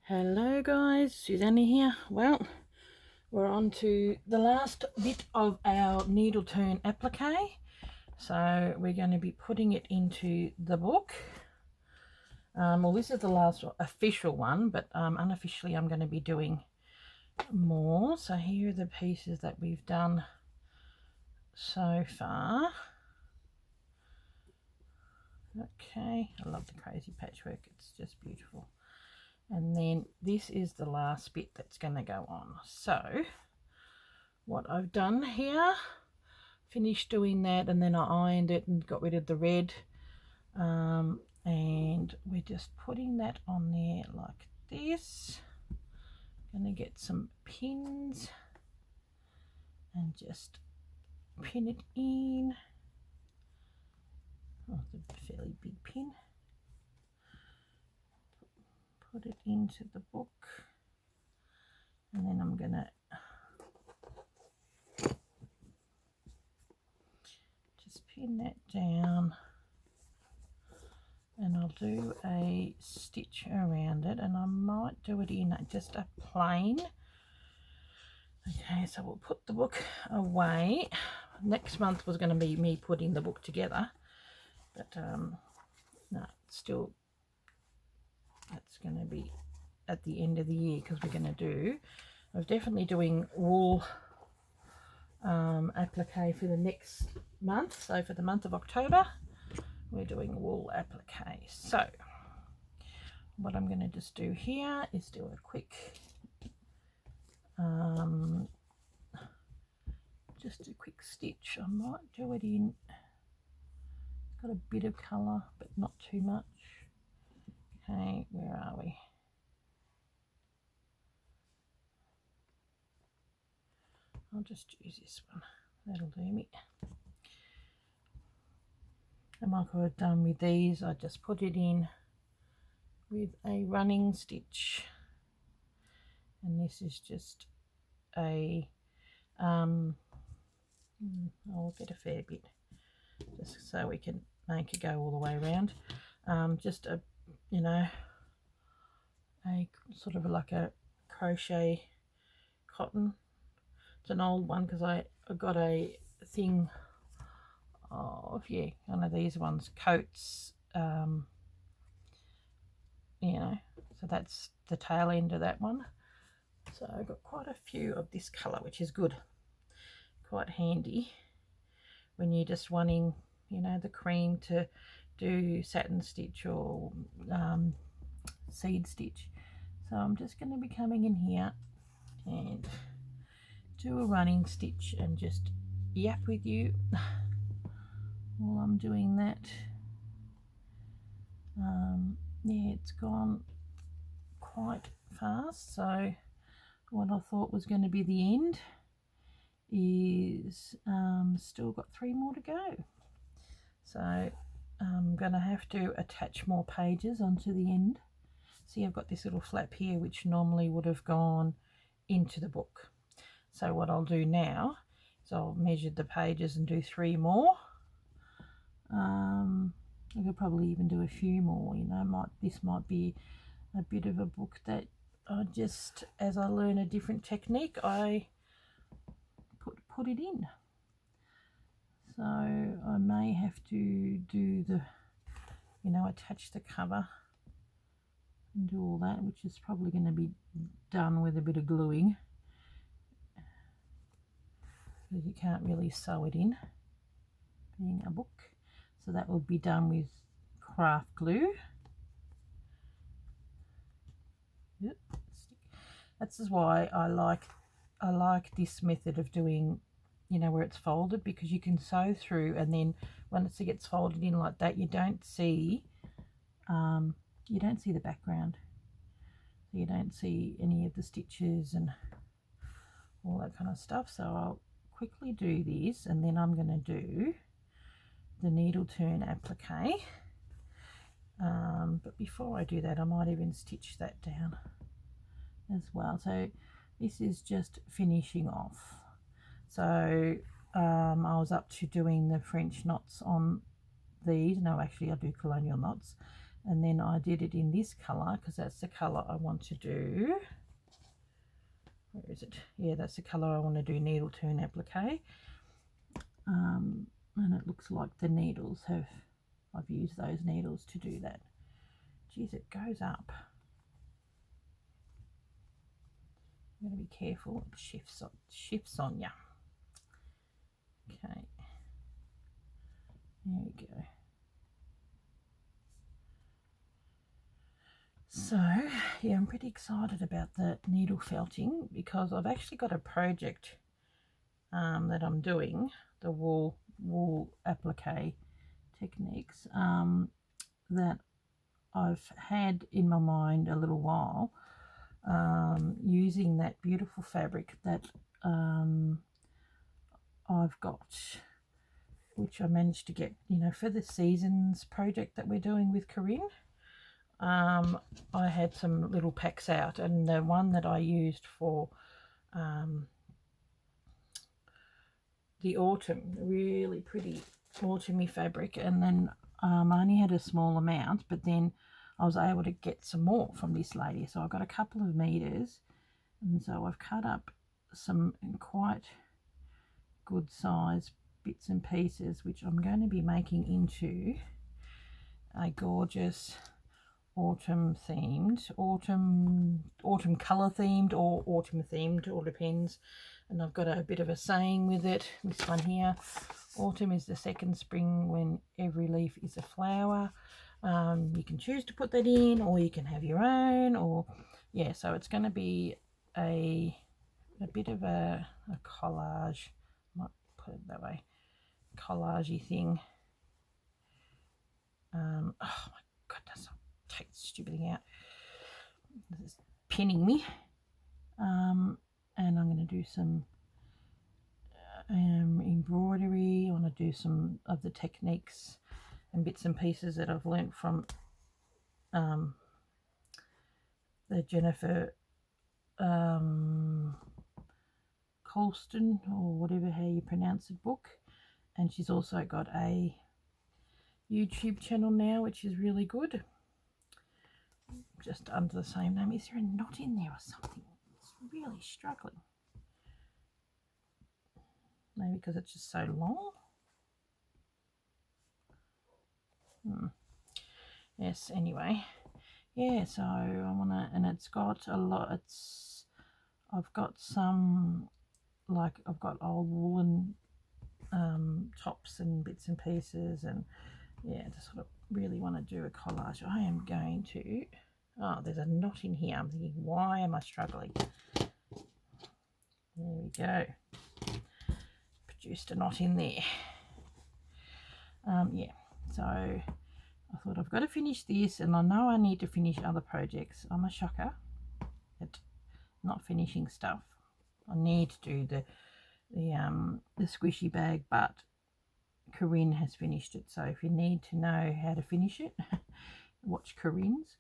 Hello guys, Susanna here. Well, we're on to the last bit of our needle turn applique. So we're going to be putting it into the book. Well, this is the last official one, but unofficially I'm going to be doing more. So here are the pieces that we've done so far. Okay, I love the crazy patchwork, it's just beautiful. And then this is the last bit that's going to go on. So what I've done here, finished doing that, and then I ironed it and got rid of the red, and we're just putting that on there like this. Gonna get some pins and just pin it in. Oh, it's a fairly big pin. Put it into the book, and then I'm gonna just pin that down, and I'll do a stitch around it, and I might do it in just a plain. Okay, so we'll put the book away. Next month was going to be me putting the book together, but no, still that's going to be at the end of the year, because we're going to do, I was definitely doing wool applique for the next month. So for the month of October we're doing wool applique. So what I'm going to just do here is do a quick just a quick stitch. I might do it in, it's got a bit of colour but not too much. Okay, where are we? I'll just use this one, that'll do me. And like I've done with these, I just put it in with a running stitch, and this is just a I'll get a fair bit just so we can make it go all the way around. Just a, you know, a sort of like a crochet cotton. It's an old one because I got a thing of, yeah, one of these ones, coats, you know, so that's the tail end of that one. So I've got quite a few of this colour, which is good, quite handy when you're just wanting, you know, the cream to do satin stitch or seed stitch. So I'm just going to be coming in here and do a running stitch and just yap with you while I'm doing that. Yeah, it's gone quite fast, so what I thought was going to be the end is still got 3 more to go. So I'm going to have to attach more pages onto the end. See, I've got this little flap here which normally would have gone into the book. So what I'll do now is I'll measure the pages and do 3 more. I could probably even do a few more, you know. This might be a bit of a book that I just, as I learn a different technique, I put it in. So I may have to do the, you know, attach the cover and do all that, which is probably going to be done with a bit of gluing, because you can't really sew it in, being a book. So that will be done with craft glue. Yep. That's why I like this method of doing, you know, where it's folded, because you can sew through, and then once it gets folded in like that, you don't see the background. So you don't see any of the stitches and all that kind of stuff. So I'll quickly do this, and then I'm going to do the needle turn applique. But before I do that, I might even stitch that down as well. So this is just finishing off. So I was up to doing the French knots on these. No, actually I do colonial knots, and then I did it in this colour because that's the colour I want to do. Where is it? Yeah, that's the colour I want to do needle turn applique. And it looks like the needles have, I've used those needles to do that. Geez, it goes up. I'm going to be careful, it shifts on you. Okay, there we go. So yeah, I'm pretty excited about the needle felting because I've actually got a project that I'm doing, the wool applique techniques, that I've had in my mind a little while, using that beautiful fabric that I've got, which I managed to get, you know, for the seasons project that we're doing with Corinne. I had some little packs out, and the one that I used for the autumn, really pretty autumny fabric, and then I only had a small amount, but then I was able to get some more from this lady, so I got a couple of meters, and so I've cut up some quite good size bits and pieces, which I'm going to be making into a gorgeous autumn color themed, or autumn themed, all depends. And I've got a bit of a saying with it, this one here: autumn is the second spring when every leaf is a flower. You can choose to put that in, or you can have your own, or yeah, so it's going to be a bit of a collage, might put it that way, collagey thing. Oh my goodness, I'll take this stupid thing out. This is pinning me. And I'm going to do some embroidery. I want to do some of the techniques and bits and pieces that I've learnt from the Jennifer Colston, or whatever how you pronounce it, book. And she's also got a YouTube channel now, which is really good, just under the same name. Is there a knot in there or something? It's really struggling. Maybe because it's just so long. Yes, anyway, yeah, so I want to, and it's got a lot, I've got some, like, I've got old woolen tops and bits and pieces, and yeah, to sort of really want to do a collage. I am going to, oh, there's a knot in here. I'm thinking, why am I struggling? There we go. Produced a knot in there. Yeah, so I thought I've got to finish this, and I know I need to finish other projects. I'm a shocker at not finishing stuff. I need to do the squishy bag, but Corinne has finished it. So if you need to know how to finish it, watch Corinne's.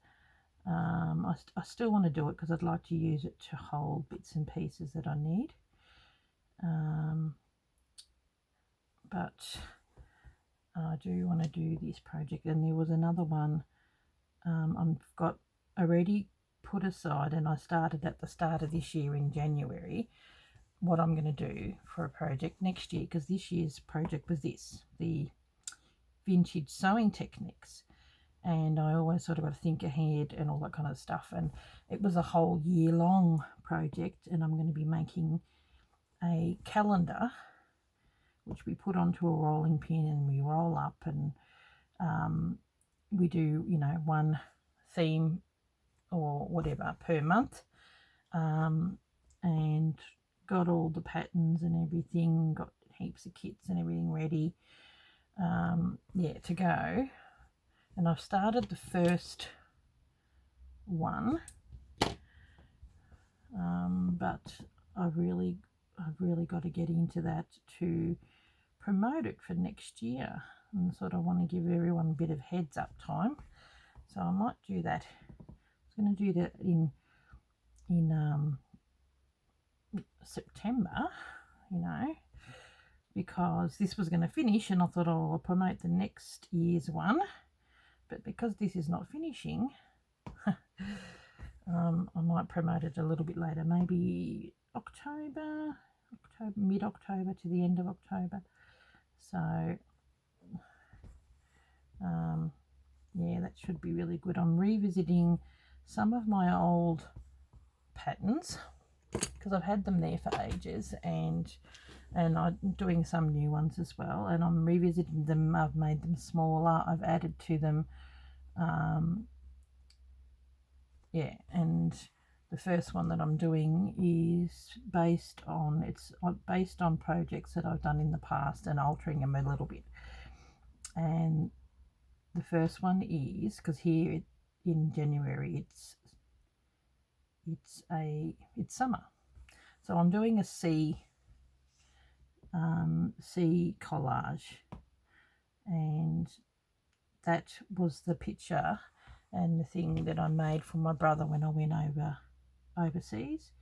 I still want to do it because I'd like to use it to hold bits and pieces that I need. But I do want to do this project, and there was another one I've got already put aside, and I started at the start of this year in January, what I'm going to do for a project next year, because this year's project was the vintage sewing techniques, and I always sort of got to think ahead and all that kind of stuff, and it was a whole year-long project, and I'm going to be making a calendar which we put onto a rolling pin and we roll up, and we do, you know, one theme or whatever per month, and got all the patterns and everything, got heaps of kits and everything ready, yeah, to go. And I've started the first one, but I've really got to get into that to promote it for next year, and sort of want to give everyone a bit of heads up time. So I might do that. I was going to do that in September, you know, because this was going to finish, and I thought, oh, I'll promote the next year's one but because this is not finishing, I might promote it a little bit later, maybe October, mid-October to the end of October. So yeah, that should be really good. I'm revisiting some of my old patterns because I've had them there for ages, and I'm doing some new ones as well, and I'm revisiting them. I've made them smaller, I've added to them, yeah, and the first one that I'm doing is based on projects that I've done in the past and altering them a little bit. And the first one is, because here in January it's summer, so I'm doing a sea collage, and that was the picture and the thing that I made for my brother when I went overseas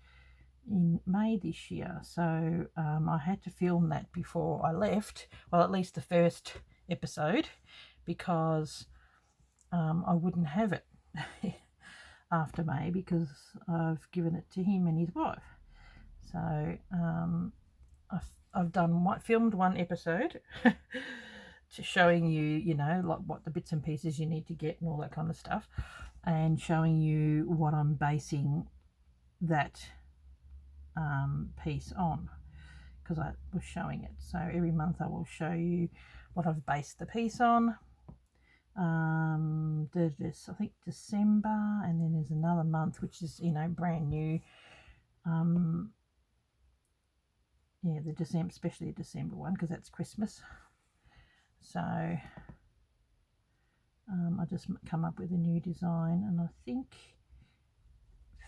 in May this year. So I had to film that before I left, well, at least the first episode, because I wouldn't have it after May, because I've given it to him and his wife. So I've filmed one episode to showing you, like what the bits and pieces you need to get and all that kind of stuff, and showing you what I'm basing that piece on, because I was showing it. So every month I will show you what I've based the piece on. There's I think December, and then there's another month which is brand new. Yeah, the December, especially the December one, because that's Christmas. So I just come up with a new design, and I think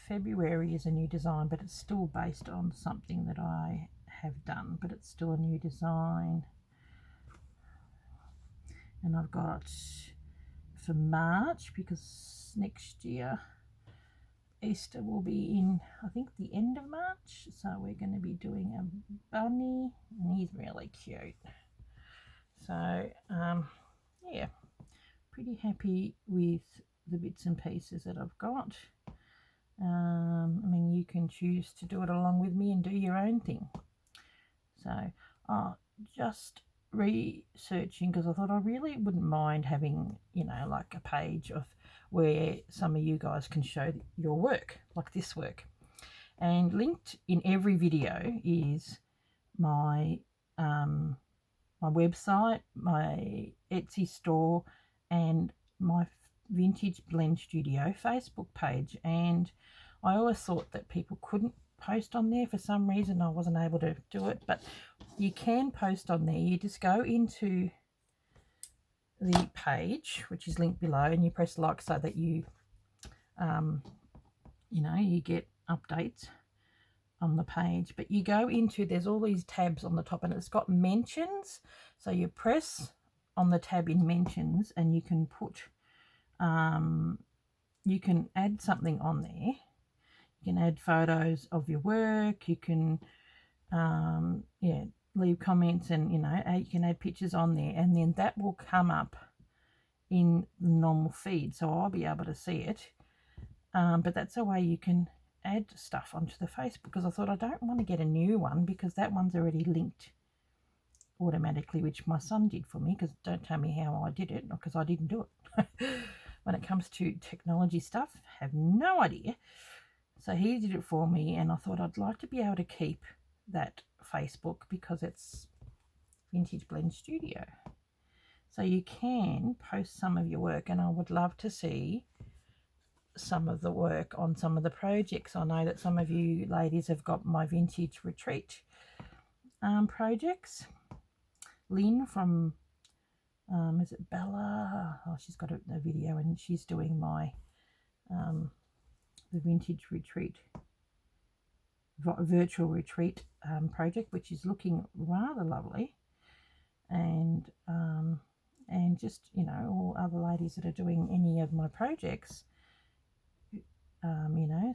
February is a new design, but it's still based on something that I have done, but it's still a new design. And I've got for March, because next year Easter will be in, I think, the end of March, so we're going to be doing a bunny, and he's really cute. So yeah, pretty happy with the bits and pieces that I've got. I mean, you can choose to do it along with me and do your own thing. So just researching, because I thought I really wouldn't mind having, like a page of where some of you guys can show your work, like this work. And linked in every video is my my website, my Etsy store, and my Vintage Blend Studio Facebook page. And I always thought that people couldn't post on there. For some reason I wasn't able to do it, but you can post on there. You just go into the page, which is linked below, and you press like, so that you you get updates on the page. But you go into, there's all these tabs on the top, and it's got mentions, so you press on the tab in mentions, and you can put you can add something on there. You can add photos of your work, you can leave comments, and you can add pictures on there, and then that will come up in the normal feed, so I'll be able to see it. But that's a way you can add stuff onto the Facebook, because I thought I don't want to get a new one, because that one's already linked automatically, which my son did for me, because don't tell me how I did it, because I didn't do it. When it comes to technology stuff, have no idea. So he did it for me, and I thought I'd like to be able to keep that Facebook, because it's Vintage Blend Studio. So you can post some of your work, and I would love to see some of the work on some of the projects. I know that some of you ladies have got my vintage retreat projects. Lynn from is it Bella? Oh, she's got a video, and she's doing my the vintage retreat, virtual retreat project, which is looking rather lovely. And just all other ladies that are doing any of my projects.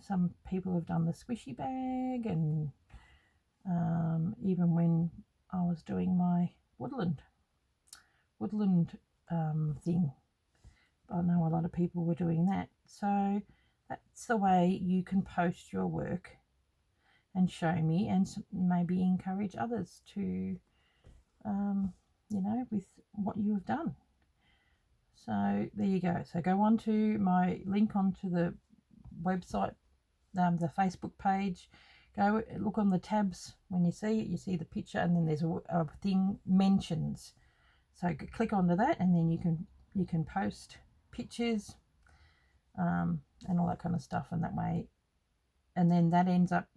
Some people have done the squishy bag, and even when I was doing my woodland thing I know a lot of people were doing that. So that's the way you can post your work and show me, and maybe encourage others to, you know, with what you have done. So there you go. So go on to my link onto the website, the Facebook page. Go look on the tabs. When you see it, you see the picture, and then there's a thing, mentions. So click onto that, and then you can post pictures and all that kind of stuff, and that way, and then that ends up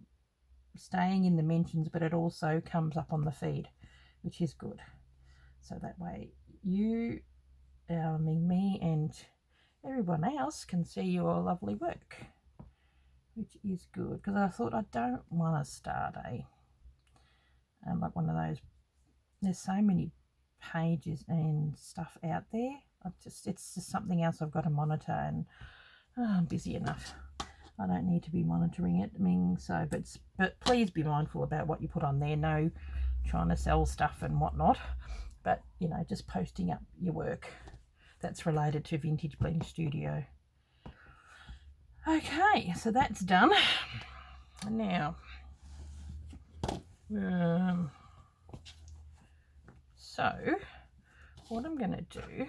staying in the mentions, but it also comes up on the feed, which is good. So that way you, me and everyone else can see your lovely work, which is good, because I thought I don't want to start like one of those, there's so many pages and stuff out there. It's just something else I've got to monitor, and I'm busy enough. I don't need to be monitoring it. I mean, so, but please be mindful about what you put on there. No trying to sell stuff and whatnot, but you know, just posting up your work that's related to Vintage Blend Studio. Okay, so that's done. Now, so what I'm going to do,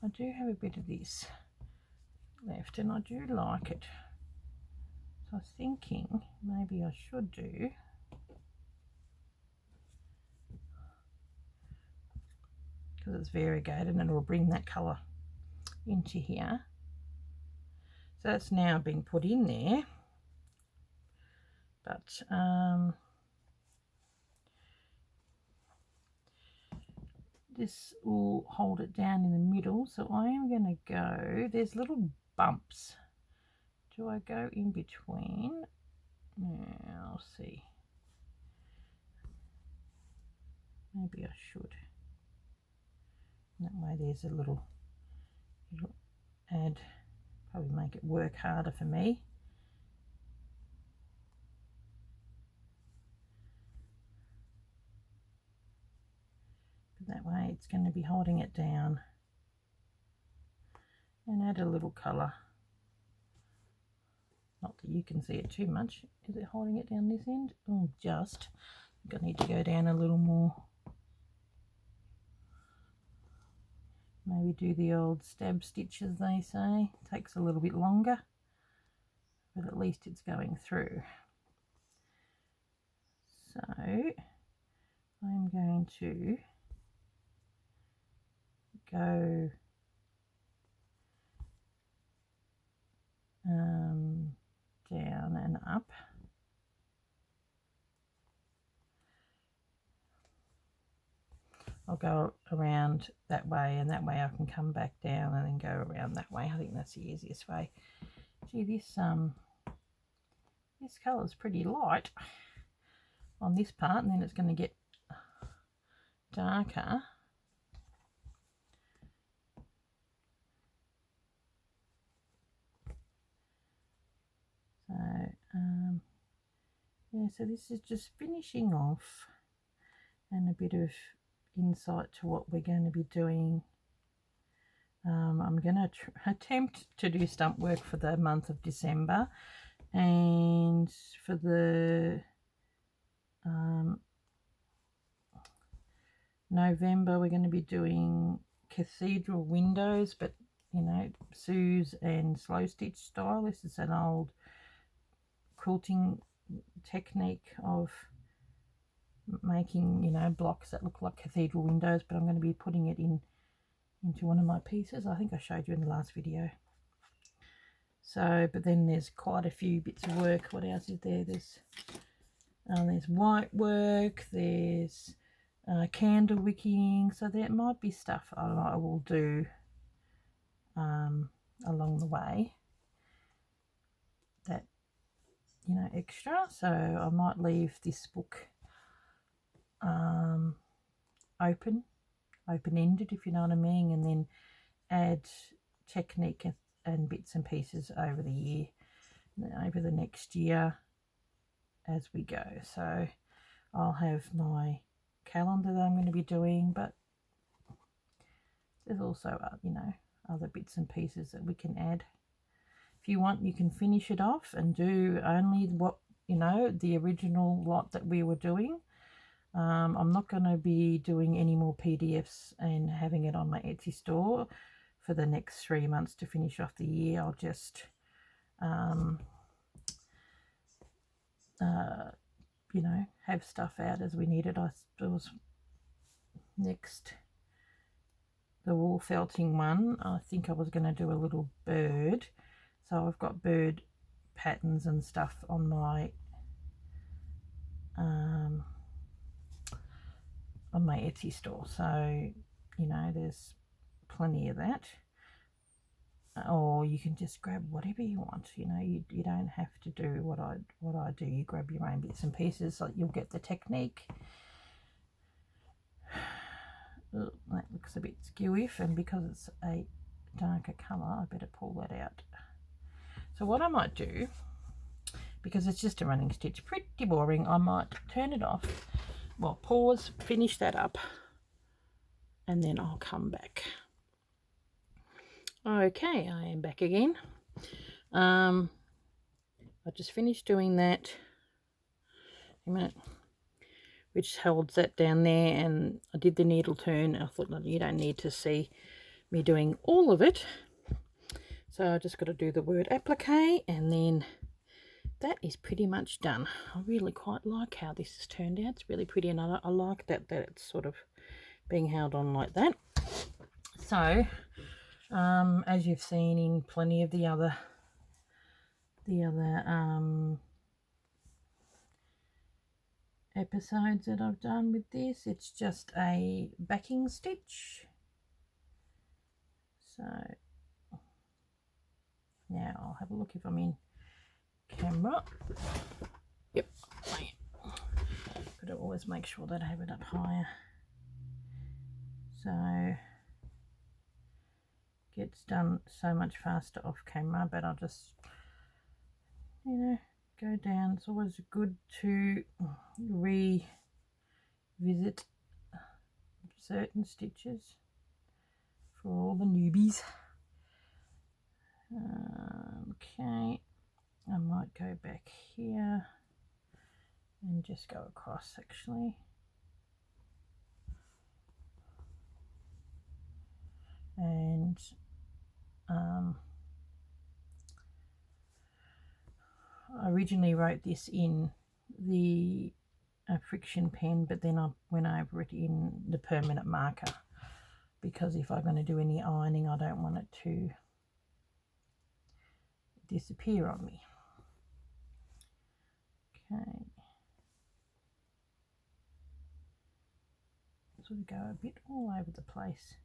I do have a bit of this left, and I do like it. So I was thinking maybe I should do, because it's variegated and it will bring that colour into here. So that's now been put in there, but this will hold it down in the middle. So I am going to go, there's little bumps. Do I go in between? Now, I'll see. Maybe I should. That way there's a little add, probably make it work harder for me. But that way it's going to be holding it down, and add a little colour. Not that you can see it too much. Is it holding it down this end? Oh, just. I'm going to need to go down a little more. Maybe do the old stab stitch, as they say. Takes a little bit longer, but at least it's going through. So I'm going to go down and up. I'll go around that way, and that way I can come back down and then go around that way. I think that's the easiest way. Gee, this colour is pretty light on this part, and then it's going to get darker. So yeah, so this is just finishing off, and a bit of insight to what we're going to be doing. I'm going to attempt to do stump work for the month of December, and for the November we're going to be doing cathedral windows, but you know, Sue's and slow stitch style. This is an old quilting technique of making, you know, blocks that look like cathedral windows, but I'm going to be putting it into one of my pieces. I think I showed you in the last video. So, but then there's quite a few bits of work. What else is there? There's white work, there's candle wicking, so there might be stuff I will do along the way that, you know, extra. So I might leave this book open-ended, if you know what I mean, and then add technique and bits and pieces over the year, over the next year as we go. So I'll have my calendar that I'm going to be doing, but there's also you know, other bits and pieces that we can add. If you want, you can finish it off and do only what, you know, the original lot that we were doing. I'm not going to be doing any more PDFs and having it on my Etsy store for the next 3 months to finish off the year. I'll just you know, have stuff out as we need it. I suppose next, the wool felting one, I think I was going to do a little bird, so I've got bird patterns and stuff on my Etsy store, so you know, there's plenty of that. Or you can just grab whatever you want, you know, you don't have to do what I do. You grab your own bits and pieces, so you'll get the technique. Ugh, that looks a bit skewy, and because it's a darker colour, I better pull that out. So what I might do, because it's just a running stitch, pretty boring, I might turn it off, well, pause, finish that up, and then I'll come back. Okay, I am back again. I just finished doing that. A minute. Which holds that down there, and I did the needle turn. I thought, no, you don't need to see me doing all of it. So I just got to do the word applique, and then that is pretty much done. I really quite like how this has turned out. It's really pretty, and I like that it's sort of being held on like that. So as you've seen in plenty of the other episodes that I've done with this, it's just a backing stitch. So now I'll have a look if I'm in camera. Yep, I am. Got to always make sure that I have it up higher. So gets done so much faster off camera, but I'll just, you know, go down. It's always good to revisit certain stitches for all the newbies. Okay, I might go back here and just go across actually. And I originally wrote this in the friction pen, but then I went over it in the permanent marker, because if I'm going to do any ironing, I don't want it to disappear on me. Okay, sort of go a bit all over the place.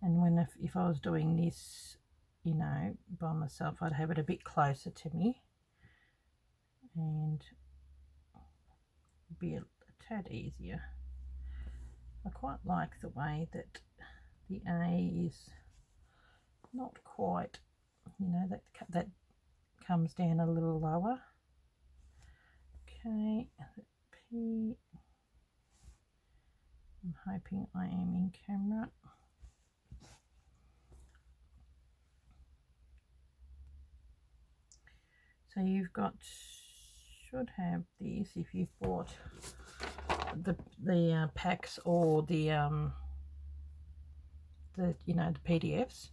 And when if I was doing this, you know, by myself, I'd have it a bit closer to me and be a tad easier. I quite like the way that the A is not quite, you know, that comes down a little lower. Okay, P. I'm hoping I am in camera. So you've got, should have this if you've bought the packs or the you know, the PDFs.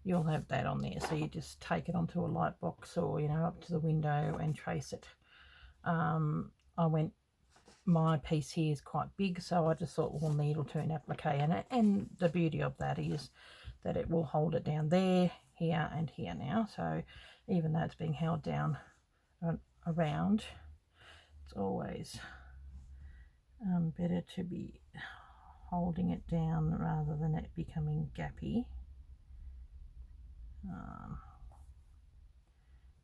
You'll have that on there, so you just take it onto a light box or, you know, up to the window and trace it. My piece here is quite big, so I just thought, well, needle turn applique, and the beauty of that is that it will hold it down there, here and here now. So even though it's being held down around, it's always better to be holding it down rather than it becoming gappy.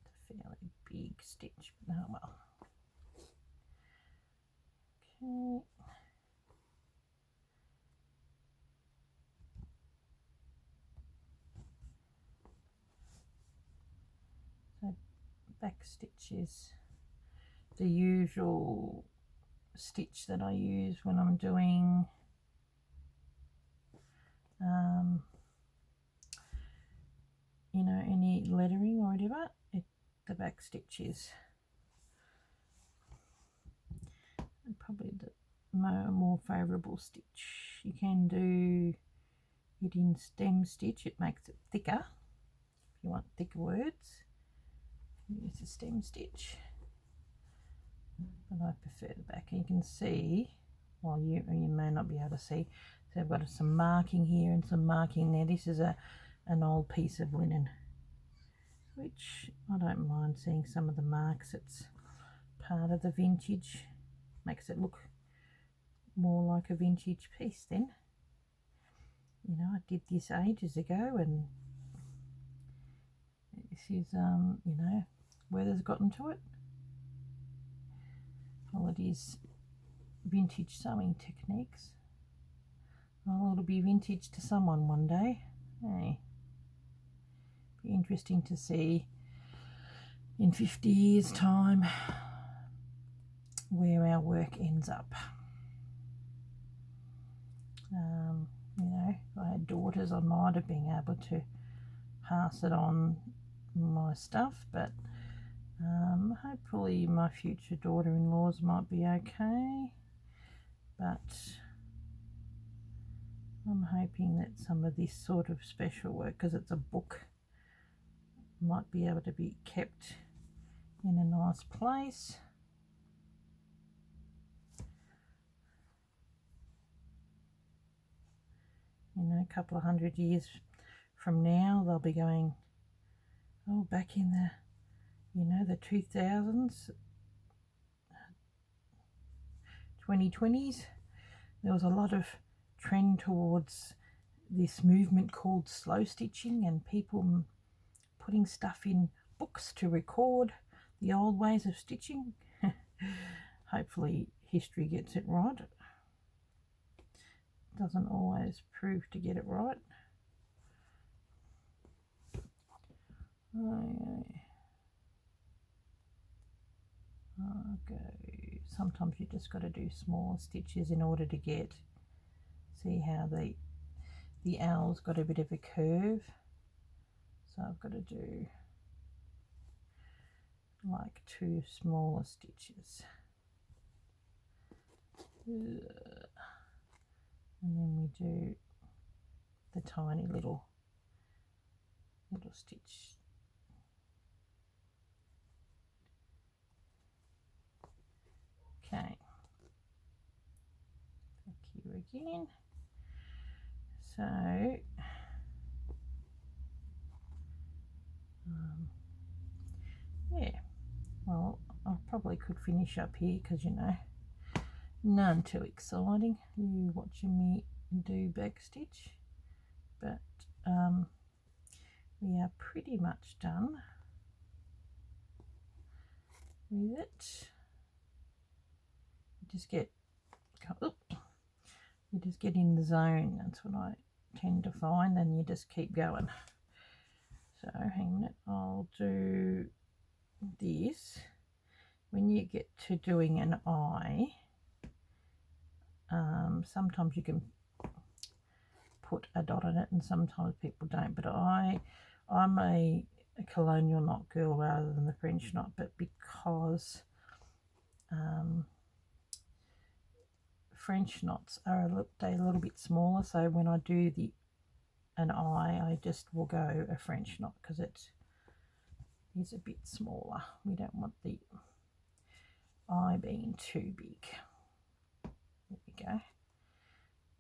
It's a fairly big stitch, but oh well. Okay. So back stitch is the usual stitch that I use when I'm doing you know, any lettering or whatever, the back stitch is probably the more favourable stitch. You can do it in stem stitch, it makes it thicker. If you want thicker words, use a stem stitch, but I prefer the back. And you can see, well, you may not be able to see, so I've got some marking here and some marking there. This is an old piece of linen, which I don't mind seeing some of the marks. It's part of the vintage, makes it look more like a vintage piece then. You know, I did this ages ago, and this is, you know, weather's gotten to it. Well, it is vintage sewing techniques. Well, it'll be vintage to someone one day. Hey, be interesting to see in 50 years' time where our work ends up. You know, if I had daughters, I might have been able to pass it on, my stuff, but hopefully my future daughter-in-laws might be okay. But I'm hoping that some of this sort of special work, because it's a book, might be able to be kept in a nice place. You know, a couple of 100 years from now, they'll be going, oh, back in the, you know, the 2000s, 2020s, there was a lot of trend towards this movement called slow stitching, and people putting stuff in books to record the old ways of stitching. Hopefully history gets it right. Doesn't always prove to get it right. Okay. Sometimes you just got to do smaller stitches in order to get, see how the owl's got a bit of a curve, so I've got to do like 2 smaller stitches. And then we do the tiny little stitch. Okay, back here again. So yeah, well, I probably could finish up here because, you know, none too exciting you watching me do back stitch, but we are pretty much done with it. You just get in the zone. That's what I tend to find, and you just keep going. So hang on a minute, I'll do this. When you get to doing an eye, sometimes you can put a dot on it and sometimes people don't, but I'm a colonial knot girl rather than the French knot, but because French knots are a little bit smaller, so when I do an eye, I just will go a French knot because it is a bit smaller. We don't want the eye being too big. There we go.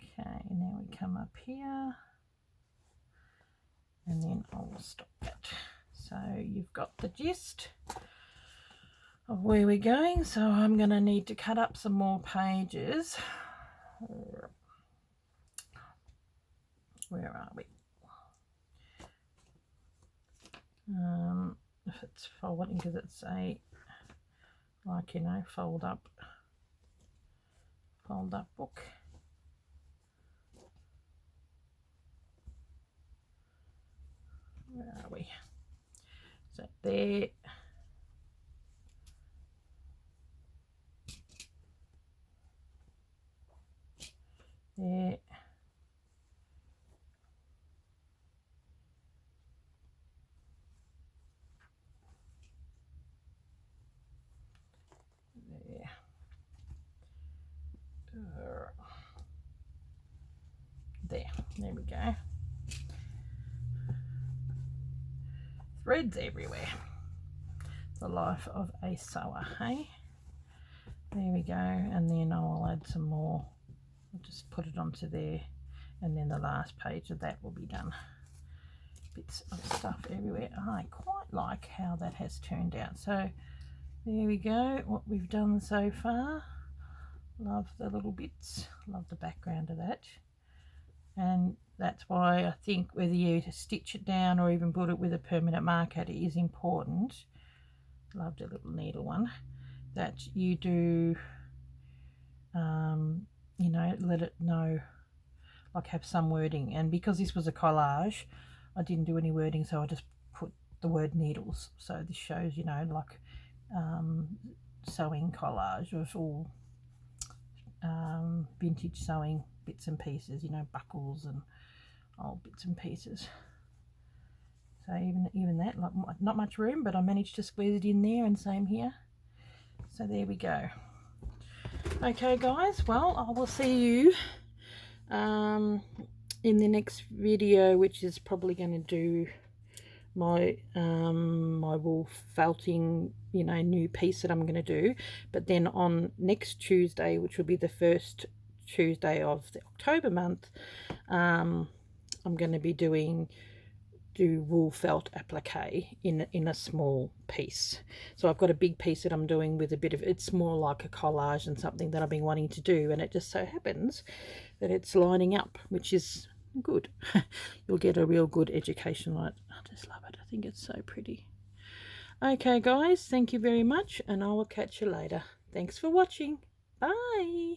Okay, now we come up here, and then I will stop it. So you've got the gist of where we're going. So I'm going to need to cut up some more pages. Where are we? If it's folding, because it's a, like, you know, fold up book. Where are we? So there. There we go. Threads everywhere. The life of a sewer, hey? There we go, and then I'll add some more. I'll just put it onto there, and then the last page of that will be done. Bits of stuff everywhere. I quite like how that has turned out. So there we go, what we've done so far. Love the little bits, love the background of that. And that's why I think whether you stitch it down or even put it with a permanent marker, it is important. Loved a little needle one, that you do you know, let it know, like have some wording. And because this was a collage, I didn't do any wording, so I just put the word needles. So this shows, you know, like sewing collage of all vintage sewing bits and pieces, you know, buckles and old bits and pieces. So even that, like, not much room, but I managed to squeeze it in there, and same here. So there we go. Okay guys, well, I will see you in the next video, which is probably going to do my my wool felting, you know, new piece that I'm going to do. But then on next Tuesday, which will be the first Tuesday of the October month, I'm going to be do wool felt applique in a small piece. So I've got a big piece that I'm doing with a bit of, it's more like a collage and something that I've been wanting to do, and it just so happens that it's lining up, which is good. You'll get a real good education on it. I just love it. I think it's so pretty. Okay guys, thank you very much, and I will catch you later. Thanks for watching. Bye.